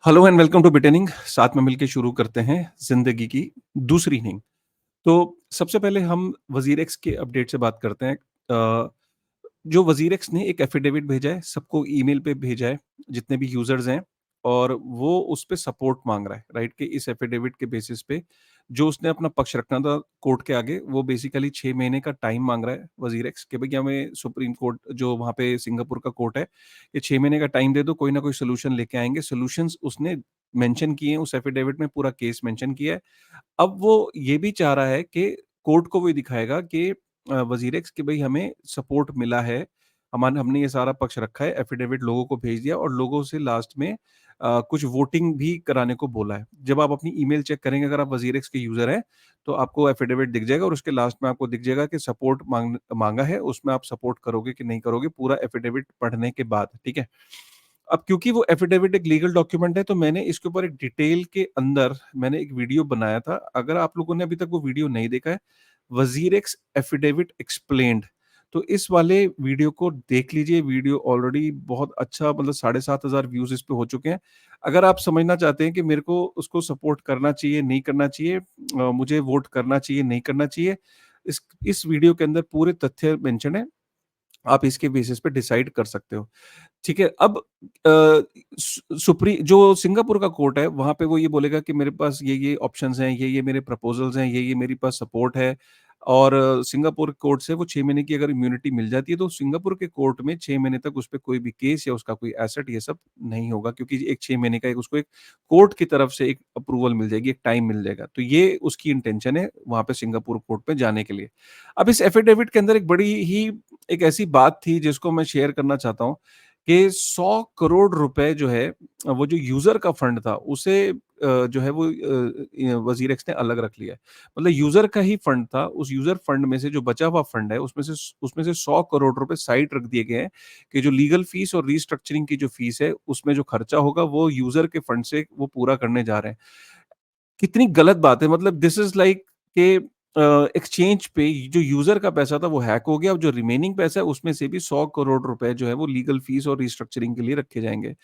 Hello and welcome to बिटेनिंग। साथ में मिलके शुरू करते हैं जिंदगी की दूसरी इनिंग। तो सबसे पहले हम वजीर एक्स के अपडेट से बात करते हैं। जो वजीर एक्स ने एक एफिडेविट भेजा है, सबको ईमेल पे भेजा है, जितने भी यूजर्स हैं, और वो उस पे सपोर्ट मांग रहा है, राइट? कि इस एफिडेविट के बेसिस पे जो उसने अपना पक्ष रखना था कोर्ट के आगे, वो बेसिकली 6 महीने का टाइम मांग रहा है वजीर एक्स कि भैया हमें सुप्रीम कोर्ट, जो वहाँ पे सिंगापुर का कोर्ट है, ये 6 महीने का टाइम दे दो, कोई ना कोई सोल्यूशन लेके आएंगे। सोल्यूशंस उसने मेंशन किए हैं उस एफिडेविट में, पूरा केस मेंशन किया है। अब वो ये भी चाह रहा है कि कोर्ट को वो ये दिखाएगा कि वज़ीर एक्स कि भई हमें सपोर्ट मिला है, हमने ये सारा पक्ष रखा है, एफ़िडेविट लोगों को भेज दिया और लोगों से लास्ट में कुछ वोटिंग भी कराने को बोला है। जब आप अपनी ईमेल चेक करेंगे, अगर आप वज़ीर एक्स के यूज़र हैं, तो आपको एफ़िडेविट दिख जाएगा और उसके लास्ट में आपको दिख जाएगा कि सपोर्ट माँगा है, उसमें आप सपोर्ट करोगे कि नहीं करोगे, पूरा एफ़िडेविट पढ़ने के बाद, ठीक है? अब क्योंकि वो एफिडेविट एक लीगल डॉक्यूमेंट है, तो मैंने इसके ऊपर एक डिटेल के अंदर मैंने एक वीडियो बनाया था। अगर आप लोगों ने अभी तक वो वीडियो नहीं देखा है, वज़ीर एक्स एफिडेविट एक्सप्लेन्ड, तो इस वाले वीडियो को देख लीजिए। वीडियो ऑलरेडी बहुत अच्छा, मतलब 7,500 व्यूज़ इस पे हो चुके हैं। अगर आप समझना चाहते हैं कि मेरे को उसको सपोर्ट करना चाहिए, नहीं करना चाहिए, मुझे वोट करना चाहिए, नहीं करना चाहिए, इस वीडियो के अंदर पूरे तथ्य मेंशन है। आप इसके बेसिस पे डिसाइड कर सकते हो। ठीक है, अब जो सिंगापुर का कोर्ट है, वहाँ पे वो ये बोलेगा कि मेरे पास ये ऑप्शंस हैं, ये मेरे प्रपोज़ल्स हैं, ये मेरे पास सपोर्ट है, और सिंगापुर कोर्ट से वो 6 महीने की अगर इम्यूनिटी मिल जाती है, तो सिंगापुर के कोर्ट में 6 महीने तक उस पे कोई भी केस या उसका कोई एसेट ये सब नहीं होगा, क्योंकि एक 6 महीने का एक उसको एक कोर्ट की तरफ से एक अप्रूवल मिल जाएगी, एक टाइम मिल जाएगा। तो ये उसकी इंटेंशन है वहाँ पे सिंगापुर कोर्ट में जाने के लिए। अब इस एफिडेविट के अंदर एक बड़ी ही एक ऐसी बात थी जिसको मैं शेयर करना चाहता हूँ कि 100 करोड़ रुपए जो है, वो जो यूज़र का फंड था, उसे जो है वो वज़ीर एक्स ने अलग रख लिया है। मतलब यूज़र का ही फंड था, उस यूज़र फंड में से जो बचा हुआ फंड है, उसमें से 100 करोड़ रुपए साइड रख दिए गए हैं कि जो लीगल फीस और रीस्ट्रक्चरिंग की जो फीस है, उसमें जो खर्चा होगा, वो यूज़र के फंड से वो पूरा करने जा रहे हैं। कितनी गलत बात है, मतलब दिस इज़ लाइक कि एक्सचेंज पे जो यूज़र का पैसा था वो हैक हो गया, अब जो रिमेनिंग पैसा है उसमें से भी 100 करोड़ रुपए जो है वो लीगल फीस और रिस्ट्रक्चरिंग के लिए रखे जाएँगे।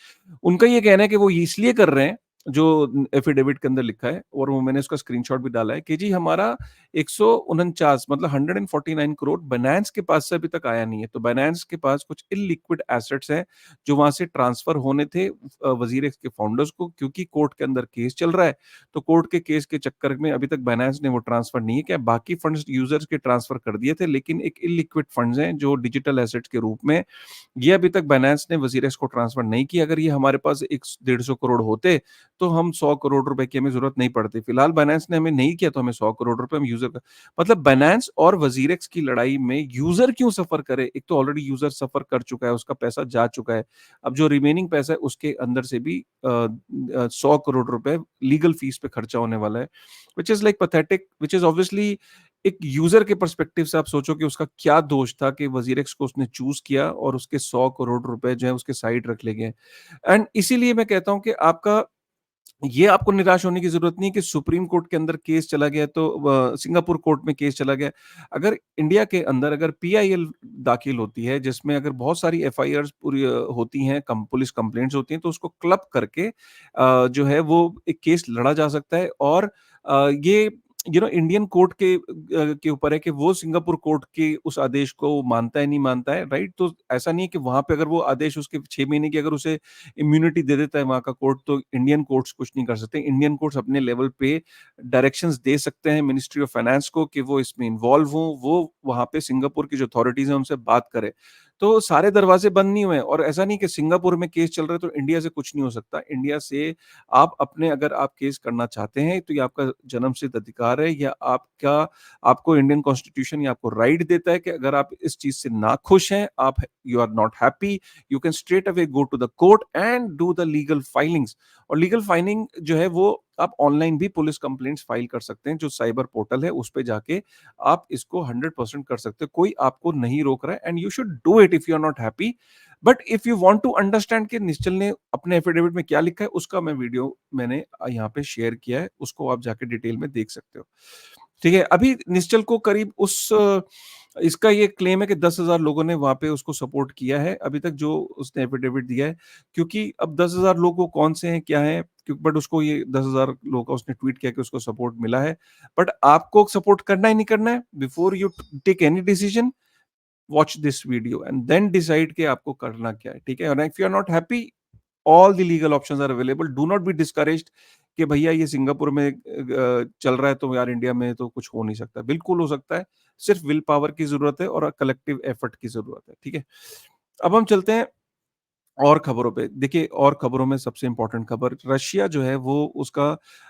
उनका ये कहना है कि वो ये इसलिए कर रहे हैं, जो एफिडेविट के अंदर लिखा है, और वो मैंने उसका स्क्रीनशॉट भी डाला है कि जी हमारा 149 मतलब 149 करोड़ बायनेंस के पास से अभी तक आया नहीं है। तो बायनेंस के पास कुछ इल्लिक्विड एसेट्स हैं, जो वहाँ से ट्रांसफर होने थे वज़ीर एक्स के फाउंडर्स को, क्योंकि कोर्ट के अंदर केस चल रहा है। तो कोर्ट के केस के चक्कर में अभी तक बायनेंस ने वो ट्रांसफर नहीं किया। बाकी फंड्स यूज़र्स के ट्रांसफर कर दिए थे, लेकिन एक इल्लिक्विड फंड्स हैं जो डिजिटल एसेट्स के रूप में, ये अभी तक बायनेंस ने वज़ीर को ट्रांसफर नहीं किया। अगर ये हमारे पास एक 150 करोड़ होते, तो हम 100 करोड़ रुपए की हमें ज़रूरत नहीं पड़ती। फिलहाल बायनेंस ने हमें नहीं किया, तो हमें 100 करोड़ रुपए हम यूज़र का, मतलब बायनेंस और वज़ीर की लड़ाई में यूज़र क्यों सफ़र करे? एक तो ऑलरेडी यूज़र सफ़र कर चुका है, उसका पैसा जा चुका है। अब जो रिमेनिंग पैसा है उसके अंदर से भी 100 करोड़ रुपए लीगल फीस पे खर्चा होने वाला है, which is like pathetic, which is obviously, एक यूज़र के पर्सपेक्टिव से आप सोचो कि उसका क्या दोष था कि वज़ीर एक्स को उसने चूज़ किया और उसके 100 करोड़ रुपए जो है उसके साइड रख ले गए। एंड इसीलिए मैं कहता हूँ कि आपको निराश होने की ज़रूरत नहीं है कि सुप्रीम कोर्ट के अंदर केस चला गया, तो सिंगापुर कोर्ट में केस चला गया। अगर इंडिया के अंदर अगर पीआईएल दाखिल होती है, जिसमें अगर बहुत सारी एफआईआर्स पूरी होती हैं, पुलिस कंप्लेंट्स होती हैं, तो उसको क्लब करके जो है वो एक केस लड़ा जा सकता है, और ये इंडियन कोर्ट के ऊपर है कि वो सिंगापुर कोर्ट के उस आदेश को मानता है, नहीं मानता है, राइट? तो ऐसा नहीं है कि वहाँ पे अगर वो आदेश उसके 6 महीने की अगर उसे इम्यूनिटी दे देता है वहाँ का कोर्ट, तो इंडियन कोर्ट्स कुछ नहीं कर सकते। इंडियन कोर्ट्स अपने लेवल पे डायरेक्शंस दे सकते हैं मिनिस्ट्री ऑफ फाइनेंस को कि वो इसमें इन्वॉल्व हों, वो वहाँ पे सिंगापुर की जो अथॉरिटीज़ हैं उनसे बात करें। तो सारे दरवाजे बंद नहीं हुए हैं, और ऐसा नहीं कि सिंगापुर में केस चल रहा है तो इंडिया से कुछ नहीं हो सकता। इंडिया से आप अपने अगर आप केस करना चाहते हैं, तो ये आपका जन्मसिद्ध अधिकार है, या आपको इंडियन कॉन्स्टिट्यूशन ये आपको राइट देता है कि अगर आप इस चीज़ से नाखुश हैं, आप you are not happy, you can straight away go to the court and do the legal filings. और लीगल फाइलिंग जो है वो आप ऑनलाइन भी पुलिस कंप्लेंट्स फाइल कर सकते हैं, जो साइबर पोर्टल है उस पे जाके आप इसको 100% कर सकते हो, कोई आपको नहीं रोक रहा है, and you should do it if you are not happy. But if you want to understand कि निश्चल ने अपने एफिडेविट में क्या लिखा है, उसका मैं वीडियो मैंने यहाँ पे शेयर किया है, उसको आप जाके डिटेल में देख सकते हो। ठीक है? अभी निश्चल को करीब इसका ये क्लेम है कि 10,000 लोगों ने वहाँ पे उसको सपोर्ट किया है, अभी तक जो उसने एफिडेविट दिया है। क्योंकि अब 10,000 लोग वो कौन से हैं, क्या हैं? बट उसको ये 10,000 लोगों का उसने ट्वीट किया कि उसको सपोर्ट मिला है। बट आपको सपोर्ट करना ही नहीं करना है, before you take any decision, watch this video and then decide कि आपको करना क्या है, ठीक है? और if you are not happy, all the legal options are available, do not be discouraged कि भैया ये सिंगापुर में चल रहा है तो यार इंडिया में तो कुछ हो नहीं सकता। बिल्कुल हो सकता है, सिर्फ विल पावर की ज़रूरत है और कलेक्टिव एफर्ट की ज़रूरत है, ठीक है? अब हम चलते हैं और खबरों पे। देखिए, और खबरों में सबसे इम्पोर्टेंट खबर, रशिया जो है वो उसका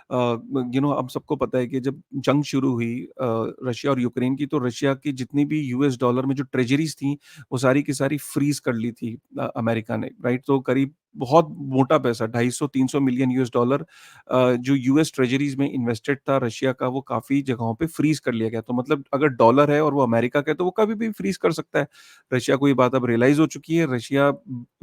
अब सबको पता है कि जब जंग शुरू हुई रशिया और यूक्रेन की, तो रशिया की जितनी भी यूएस डॉलर में जो ट्रेजरीज़ थी, वो सारी की सारी फ्रीज़ कर ली थी अमेरिका ने, राइट? तो करीब बहुत मोटा पैसा 250-300 मिलियन यूएस डॉलर जो यूएस ट्रेजरीज़ में इन्वेस्टेड था रशिया का, वो काफ़ी जगहों पे फ्रीज़ कर लिया गया। तो मतलब अगर डॉलर है और वो अमेरिका का है, तो वो कभी भी फ्रीज़ कर सकता है। रशिया को ये बात अब रियलाइज़ हो चुकी है। रशिया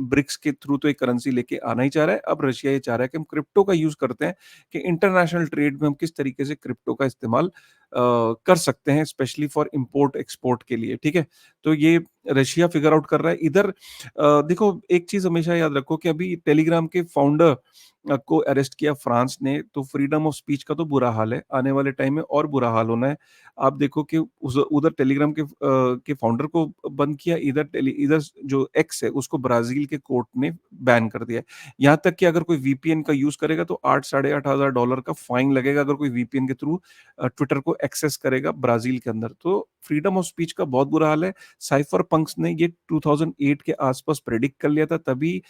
ब्रिक्स के थ्रू तो एक करेंसी लेके आना ही चाह रहा है। अब रशिया ये चाह रहा है कि हम क्रिप्टो का यूज़ करते हैं, कि इंटरनेशनल ट्रेड में हम किस तरीके से क्रिप्टो का इस्तेमाल कर सकते हैं, स्पेशली फॉर इम्पोर्ट एक्सपोर्ट के लिए, ठीक है? तो ये रशिया फिगर आउट कर रहा है। इधर देखो, एक चीज़ हमेशा याद रखो कि अभी टेलीग्राम के फाउंडर को अरेस्ट किया फ्रांस ने, तो फ्रीडम ऑफ स्पीच का तो बुरा हाल है। आने वाले टाइम में और बुरा हाल होना है। आप देखो कि उस उधर टेलीग्राम के फाउंडर को बंद किया, इधर जो एक्स है उसको ब्राज़ील के कोर्ट ने बैन कर दिया है। यहाँ तक कि अगर कोई वीपीएन का यूज़ करेगा तो 8 साढ़े 8,000 डॉलर का फाइन लगेगा, अगर कोई वीपीएन के थ्रू ट्विटर को एक्सेस करेगा ब्राज़ील के अंदर। तो फ्रीडम ऑफ स्पीच का बहुत बुरा हाल है। साइफर पंक्स ने ये 2008 के आसपास प्रेडिक्ट कर लिया था, तभी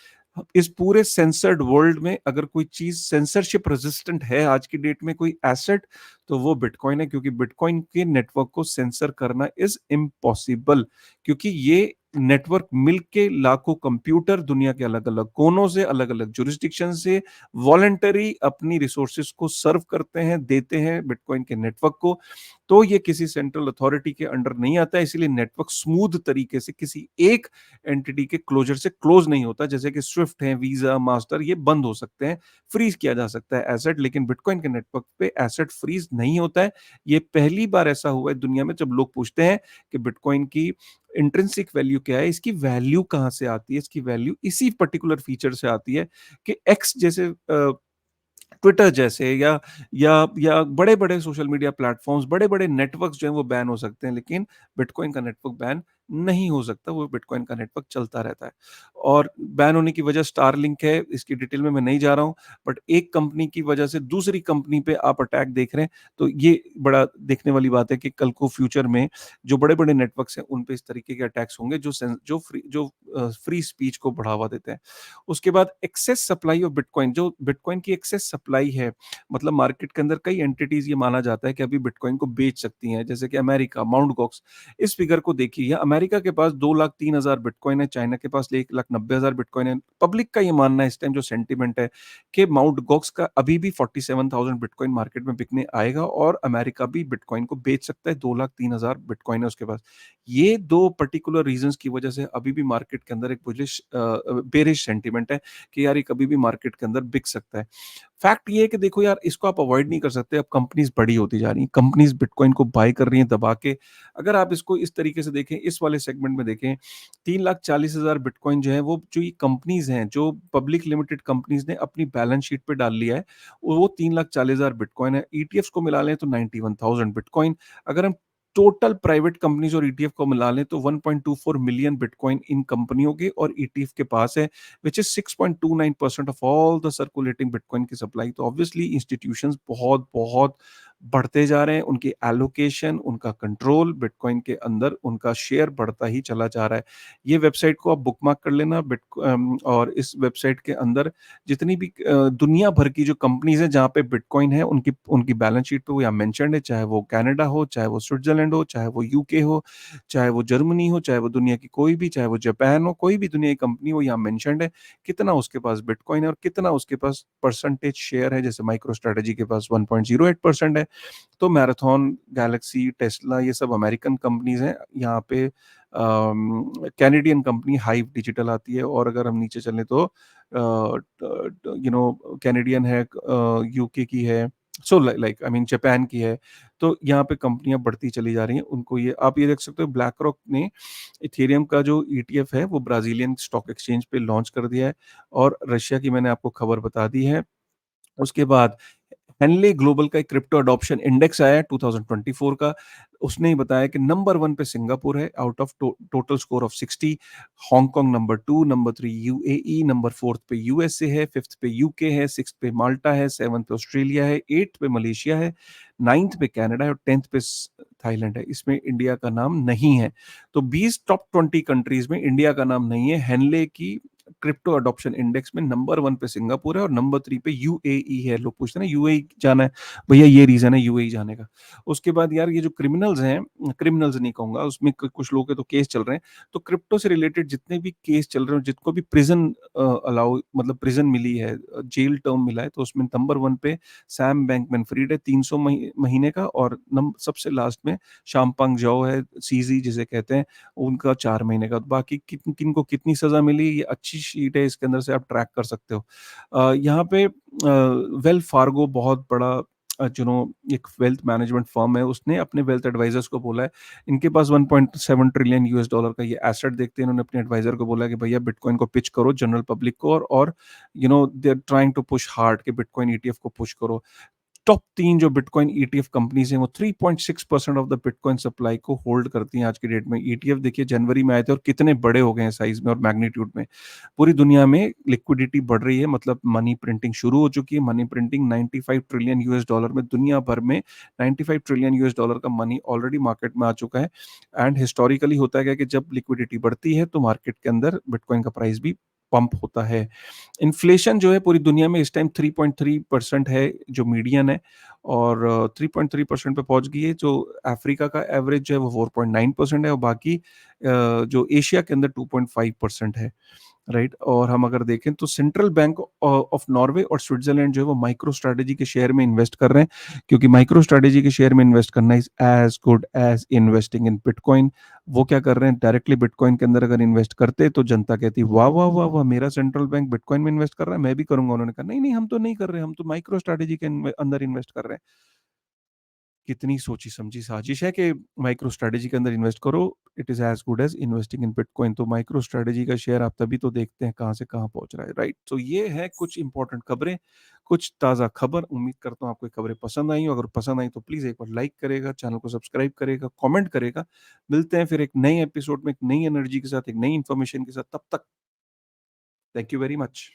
इस पूरे सेंसर्ड वर्ल्ड में अगर कोई चीज़ सेंसरशिप रेजिस्टेंट है आज की डेट में, कोई एसेट, तो वो बिटकॉइन है, क्योंकि बिटकॉइन के नेटवर्क को सेंसर करना इज़ इम्पॉसिबल, क्योंकि ये नेटवर्क मिल के लाखों कंप्यूटर दुनिया के अलग-अलग कोनों से, अलग-अलग जुरिसडिक्शन से वॉलंटरी अपनी रिसोर्सेज को सर्व करते हैं, देते हैं बिटकॉइन के नेटवर्क को। तो ये किसी सेंट्रल अथॉरिटी के अंडर नहीं आता है, इसीलिए नेटवर्क स्मूथ तरीके से किसी एक एंटिटी के क्लोजर से क्लोज नहीं होता। जैसे कि स्विफ्ट है, वीज़ा, मास्टर, ये बंद हो सकते हैं, फ्रीज़ किया जा सकता है एसेट, लेकिन बिटकॉइन के नेटवर्क पे एसेट फ्रीज़ नहीं होता है। ये पहली बार ऐसा हुआ है दुनिया में, जब लोग पूछते हैं कि बिटकॉइन की इंट्रिंसिक वैल्यू क्या है, इसकी वैल्यू कहाँ से आती है? इसकी वैल्यू इसी पर्टिकुलर फीचर से आती है कि एक्स जैसे ट्विटर जैसे या बड़े-बड़े सोशल मीडिया प्लेटफ़ॉर्म्स, बड़े-बड़े नेटवर्क्स जो हैं वो बैन हो सकते हैं, लेकिन बिटकॉइन का नेटवर्क बैन नहीं हो सकता, वो बिटकॉइन का नेटवर्क चलता रहता है। और बैन होने की वजह स्टारलिंक है, इसकी डिटेल में मैं नहीं जा रहा हूँ, बट एक कंपनी की वजह से दूसरी कंपनी पे आप अटैक देख रहे हैं, तो ये बड़ा देखने वाली बात है कि कल को फ्यूचर में जो बड़े-बड़े नेटवर्क्स हैं, उन पे इस तरीके के अटैक्स होंगे जो फ्री स्पीच को बढ़ावा देते हैं। उसके बाद एक्सेस सप्लाई ऑफ बिटकॉइन, जो बिटकॉइन की एक्सेस सप्लाई है, मतलब मार्केट के अंदर कई एंटिटीज ये माना जाता है कि अभी बिटकॉइन को बेच सकती हैं, जैसे कि अमेरिका, माउंट गॉक्स। इस फिगर को देखिए, या अमेरिका के पास 2,03,000 बिटकॉइन है, चाइना के पास 1,90,000 बिटकॉइन है। पब्लिक का ये मानना है इस टाइम, जो सेंटिमेंट है, कि माउंट गॉक्स का अभी भी 47,000 बिटकॉइन मार्केट में बिकने आएगा और अमेरिका भी बिटकॉइन को बेच सकता है, 2,03,000 बिटकॉइन है उसके पास। ये दो पर्टिकुलर रीजंस की वजह से अभी भी मार्केट के अंदर एक बुलिश बेरिश सेंटिमेंट है कि यार ये कभी भी मार्केट के अंदर बिक सकता है। फैक्ट ये है कि देखो यार, इसको आप अवॉइड नहीं कर सकते, अब कंपनीज़ बड़ी होती जा रही हैं, कंपनीज़ बिटकॉइन को बाय कर रही हैं दबा के। अगर आप इसको इस तरीके से देखें, इस वाले सेगमेंट में देखें, 3,40,000 बिटकॉइन जो है, वो जो ये कंपनीज़ हैं, जो पब्लिक लिमिटेड कंपनीज़ ने अपनी बैलेंस शीट पे डाल लिया है, वो 3,40,000 बिटकॉइन है। ईटीएफ्स को मिला लें तो 91,000 बिटकॉइन। अगर हम टोटल प्राइवेट कंपनीज़ और ईटीएफ को मिला लें तो 1.24 मिलियन बिटकॉइन इन कंपनियों के और ईटीएफ के पास है, which is 6.29% of all the circulating Bitcoin की सप्लाई। तो ऑब्वियसली इंस्टीट्यूशंस बहुत बहुत बढ़ते जा रहे हैं, उनकी एलोकेशन, उनका कंट्रोल बिटकॉइन के अंदर, उनका शेयर बढ़ता ही चला जा रहा है। ये वेबसाइट को आप बुकमार्क कर लेना, और इस वेबसाइट के अंदर जितनी भी दुनिया भर की जो कंपनीज हैं जहाँ पे बिटकॉइन है, उनकी उनकी बैलेंस शीट पे वो यहाँ मेंशन्ड है, चाहे वो कनाडा हो, चाहे वो स्विट्जरलैंड हो, चाहे वो यूके हो, चाहे वो जर्मनी हो, चाहे वो दुनिया की कोई भी, चाहे वो जापान हो, कोई भी दुनिया की कंपनी हो, यहाँ मेंशन्ड है कितना उसके पास बिटकॉइन है और कितना उसके पास परसेंटेज शेयर है। जैसे माइक्रो स्ट्रेटजी के पास 1.08% है, तो मैराथन, गैलेक्सी, टेस्ला, ये सब अमेरिकन कंपनीज हैं। यहाँ पे कैनेडियन कंपनी हाइव डिजिटल आती है, और अगर हम नीचे चलें तो कैनेडियन है, यूके की है, so like I mean Japan की है, तो यहाँ पे कंपनियाँ बढ़ती चली जा रही हैं। उनको ये आप ये देख सकते हो ब्लैक रॉक ने इथेरियम का जो ईटीएफ है वो ब्राज़ीलियन स्टॉक एक्सचेंज पे लॉन्च कर दिया है और रशिया की मैंने आपको खबर बता दी है। उसके बाद हेनले ग्लोबल का एक क्रिप्टो अडॉप्शन इंडेक्स आया है 2024 का। उसने ही बताया कि नंबर 1 पे सिंगापुर है out of total score of 60। Hong Kong number 2, number 3 UAE, number 4th पे यूएसए है, 5th पे यूके है, 6th पे माल्टा है, 7th पे ऑस्ट्रेलिया है, 8th पे मलेशिया है, 9th पे कनाडा है और 10th पे थाईलैंड है। इसमें इंडिया का नाम नहीं है। तो 20 टॉप 20 कंट्रीज में इंडिया का नाम नहीं है। हेनले की क्रिप्टो अडॉप्शन इंडेक्स में नंबर 1 पे सिंगापुर है और नंबर 3 पे यूएई है। लोग पूछते हैं ना यूएई जाना है, भैया ये रीज़न है यूएई जाने का। उसके बाद यार ये जो क्रिमिनल्स हैं, क्रिमिनल्स नहीं कहूँगा, उसमें क कुछ लोगों के तो केस चल रहे हैं। तो क्रिप्टो से रिलेटेड जितने भी केस चल रहे हैं, जिनको भी प्रिज़न अलाउ मतलब प्रिज़न मिली है, जेल टर्म मिला है, तो उसमें नंबर 1 पे सैम बैंकमैन-फ्रिड है 300 महीने का और नम सबसे लास्ट में शामपांग जाओ है, सीज़ी जिसे कहते हैं, उनका 4 महीने का। बाकी किनको कितनी सज़ा मिली, ये अच्छी शीट है, इसके अंदर से आप ट्रैक कर सकते हो। यहाँ पे वेल्स फार्गो बहुत बड़ा एक वेल्थ मैनेजमेंट फर्म है, उसने अपने वेल्थ एडवाइजर्स को बोला है, इनके पास 1.7 ट्रिलियन यूएस डॉलर का ये एसेट देखते हैं, इन्होंने अपने एडवाइजर को बोला कि भैया बिटकॉइन को पिच करो जनरल पब्लिक को और they are trying to push hard कि बिटकॉइन ईटीएफ को पुश करो। टॉप 3 जो बिटकॉइन ईटीएफ कंपनीज़ हैं, वो 3.6% ऑफ द बिटकॉइन सप्लाई को होल्ड करती हैं आज की डेट में। ईटीएफ देखिए जनवरी में आए थे और कितने बड़े हो गए हैं साइज़ में और मैग्नीट्यूड में। पूरी दुनिया में लिक्विडिटी बढ़ रही है, मतलब मनी प्रिंटिंग शुरू हो चुकी है। Money printing 95 trillion US dollar में दुनिया भर में 95 ट्रिलियन यूएस डॉलर का मनी ऑलरेडी मार्केट में आ चुका है। एंड हिस्टोरिकली होता है क्या कि जब लिक्विडिटी बढ़ती है तो मार्केट के अंदर बिटकॉइन का प्राइस भी पंप होता है। इन्फ्लेशन जो है पूरी दुनिया में इस टाइम 3.3% है, जो मीडियन है और 3.3% पे पहुंच गई है। जो अफ्रीका का एवरेज जो है वो 4.9% है और बाकी जो एशिया के अंदर 2.5% है। राइट, और हम अगर देखें तो सेंट्रल बैंक ऑफ नॉर्वे और स्विट्जरलैंड जो है वो माइक्रो स्ट्रेटेजी के शेयर में इन्वेस्ट कर रहे हैं, क्योंकि माइक्रो स्ट्रेटेजी के शेयर में इन्वेस्ट करना is as good as investing in bitcoin. वो क्या कर रहे हैं, डायरेक्टली बिटकॉइन के अंदर अगर इन्वेस्ट करते तो जनता कहती वाह वाह वाह वाह, मेरा सेंट्रल बैंक बिटकॉइन में इन्वेस्ट कर रहा है, मैं भी करूंगा। उन्होंने कहा नहीं नहीं, हम तो नहीं कर रहे, हम तो माइक्रो स्ट्रेटेजी के अंदर इन्वेस्ट कर रहे हैं। कितनी सोची समझी साजिश है कि माइक्रो स्ट्रेटेजी के अंदर इन्वेस्ट करो, it is as good as investing in bitcoin. तो माइक्रो स्ट्रेटेजी का शेयर आप तभी तो देखते हैं कहाँ से कहाँ पहुंच रहा है। राइट, तो ये है कुछ इंपॉर्टेंट खबरें, कुछ ताज़ा खबर। उम्मीद करता हूँ आपको ये खबरें पसंद आई हो। अगर पसंद आई तो प्लीज़ एक बार लाइक करेगा, चैनल को सब्सक्राइब करेगा, कमेंट करेगा। मिलते हैं फिर एक नए एपिसोड में, एक नई एनर्जी के साथ, एक नई इन्फॉर्मेशन के साथ। तब तक थैंक यू वेरी मच।